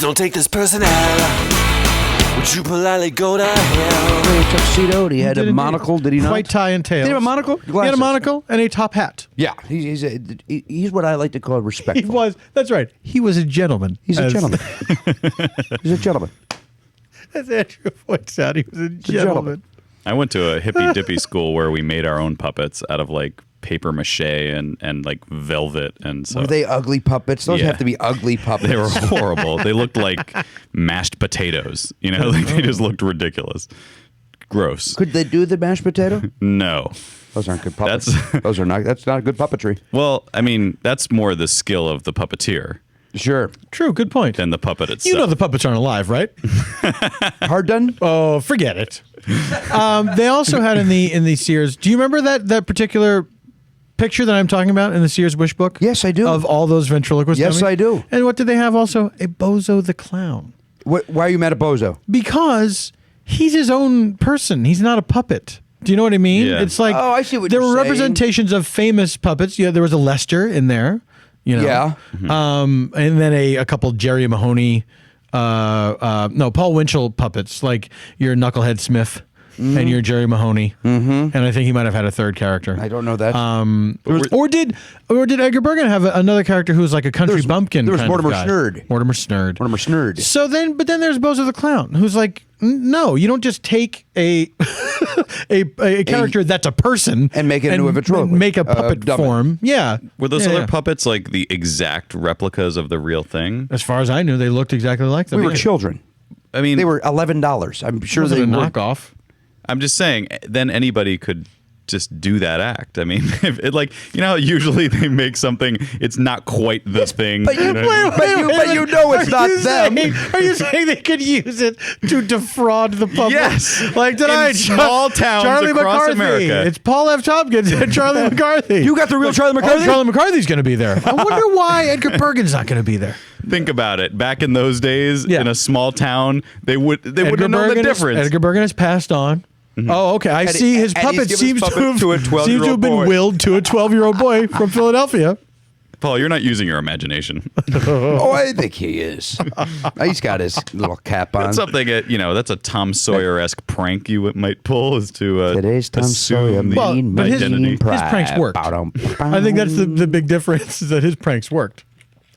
don't take this person out. Would you politely go to hell? He had a tuxedo. He had a monocle. Did he not? White tie and tails. Did he have a monocle? He had a monocle and a top hat. Yeah, he's what I like to call respectful. He was. That's right. He was a gentleman. He's a gentleman. He's a gentleman. As Andrew points out, he was a gentleman. I went to a hippy dippy school where we made our own puppets out of like paper mache and like velvet, and so Were they ugly puppets? Those Yeah. have to be ugly puppets. they were horrible. They looked like mashed potatoes. You know, like they just looked ridiculous. Gross. Could they do the mashed potato? No. Those aren't good puppets. That's not good puppetry. Well, I mean, that's more the skill of the puppeteer Sure. True. Good point. than the puppet itself. You know the puppets aren't alive, right? Hard done? Oh, forget it. They also had in the Sears. Do you remember that particular picture that I'm talking about in the Sears Wish book? Yes, I do. Of all those ventriloquist Yes, dummies? I do. And what did they have also? A Bozo the Clown. Why are you mad at Bozo? Because he's his own person. He's not a puppet. Do you know what I mean? Yeah. It's like I see what there you're were saying. representations of famous puppets. Yeah, there was a Lester in there. You know? Yeah. And then a couple Jerry Mahoney, Paul Winchell puppets, like your Knucklehead Smith and your Jerry Mahoney. And I think he might have had a third character. I don't know that. Or did Edgar Bergen have another character who was like a country bumpkin? there was kind Mortimer of guy? Snerd. Mortimer Snerd. Mortimer Snerd. So then, but then there's Bozo the Clown, who's like, no, you don't just take a character that's a person And make it into a ventriloquist. and make a puppet dummy. form. Yeah. Were those Yeah, other yeah. puppets like the exact replicas of the real thing? As far as I knew, they looked exactly like them. We were Yeah. children. I mean, They were $11. I'm sure Wasn't they a were. knockoff. I'm just saying, then anybody could just do that act. I mean, if it, like, you know how usually they make something, it's not quite the thing. But you, know? but you know it's not them. Are you saying they could use it to defraud the public? Yes. Like tonight, In small towns Charlie across McCarthy. America. It's Paul F. Tompkins and Charlie McCarthy. You got the real Charlie McCarthy? Oh, Charlie McCarthy's going to be there. I wonder why Edgar Bergen's not going to be there. Think about it. Back in those days, Yeah. in a small town, they wouldn't have known the difference. Edgar Bergen has passed on. Oh, okay. I see. His and he's puppet given seems his to puppet have, to a seems to 12-year-old have been boy. willed to a 12-year-old boy from Philadelphia. Paul, you're not using your imagination. Oh, I think he is. He's got his little cap on. That's something that's a Tom Sawyer-esque prank you might pull, is to Today's Tom Sawyer. assume the Well, but his identity. pranks worked. I think that's the big difference, is that his pranks worked.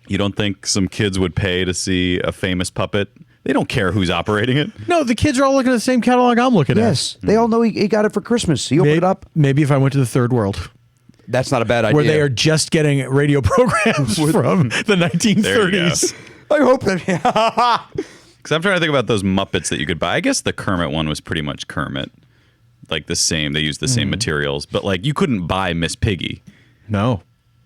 You don't think some kids would pay to see a famous puppet? They don't care who's operating it. No, the kids are all looking at the same catalog I'm looking at. Yes, they all know he got it for Christmas. He opened it up. Maybe if I went to the third world, That's not a bad idea. where they are just getting radio programs from the 1930s. I hope that. Because I'm trying to think about those Muppets that you could buy. I guess the Kermit one was pretty much Kermit. Like the same. They used the same materials. But like you couldn't buy Miss Piggy. No.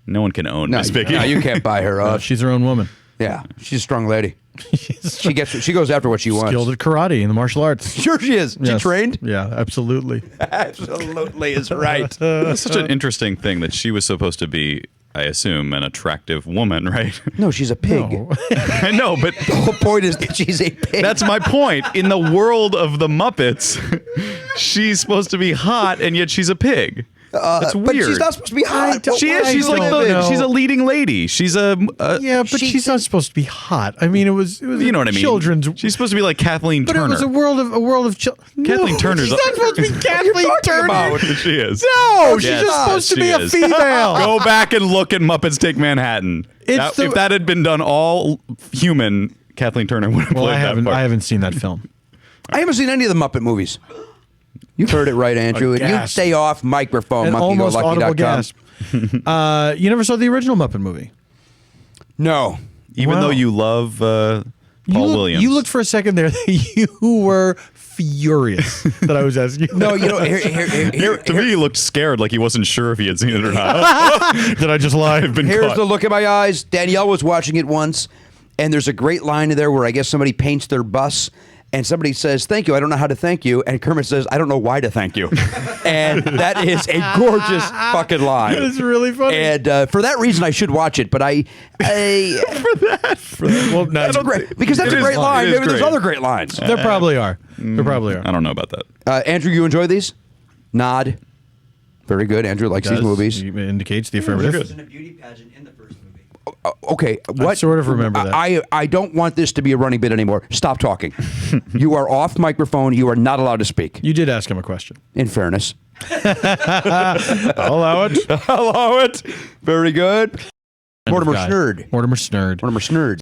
No one can own Miss Piggy. No, you can't buy her. She's her own woman. Yeah, she's a strong lady. She goes after what she wants. Skilled at karate and the martial arts. Sure, she is. She Yes. trained. Yeah, absolutely. Absolutely is right. It's such an interesting thing that she was supposed to be, I assume, an attractive woman, right? No, she's a pig. No. I know, but The whole point is that she's a pig. that's my point. In the world of the Muppets, she's supposed to be hot, and yet she's a pig. That's weird. But she's not supposed to be hot. don't- She is. I She's like don't know. she's a leading lady. She's a Yeah, but she's not supposed to be hot. I mean, it was you know what I mean. children's. She's supposed to be like Kathleen but Turner. it was a world of children. Kathleen Turner's She's not supposed to be Kathleen Turner. about? She is. No, she's Yes, just supposed to she be a is. female. Go back and look at Muppets Take Manhattan. It's the- If that had been done all human, Kathleen Turner would have Well, played that part. I haven't seen that film. I haven't seen any of the Muppet movies. You heard it right, Andrew. And you gasp. stay off microphone, An almost audible monkeygo.lucky.com. gasp. You never saw the original Muppet movie. No. Even Wow. though you love Paul Williams. You looked for a second there that you were furious that I was asking you. No, you know, here, to me, he looked scared, like he wasn't sure if he had seen it or not. Did I just lie? I've been here's caught. the look in my eyes. Danielle was watching it once, and there's a great line in there where I guess somebody paints their bus, and somebody says, "Thank you, I don't know how to thank you," and Kermit says, "I don't know why to thank you." And that is a gorgeous fucking line. It's really funny. And for that reason, I should watch it. But I well, no, that's great because that's It a is great fun. line. It is Maybe there's great. other great lines. there probably are. There probably are. I don't know about that. Andrew, you enjoy these? Nod. Very good. Andrew likes these movies. Indicates the affirmative. in a beauty pageant in the first movie. Okay, what? sort of remember that. I don't want this to be a running bit anymore. Stop talking. You are off microphone. You are not allowed to speak. You did ask him a question. In fairness. I'll allow it. Allow it. Very good. Mortimer Guy. Snurd. Mortimer Snurd. Mortimer Snurd.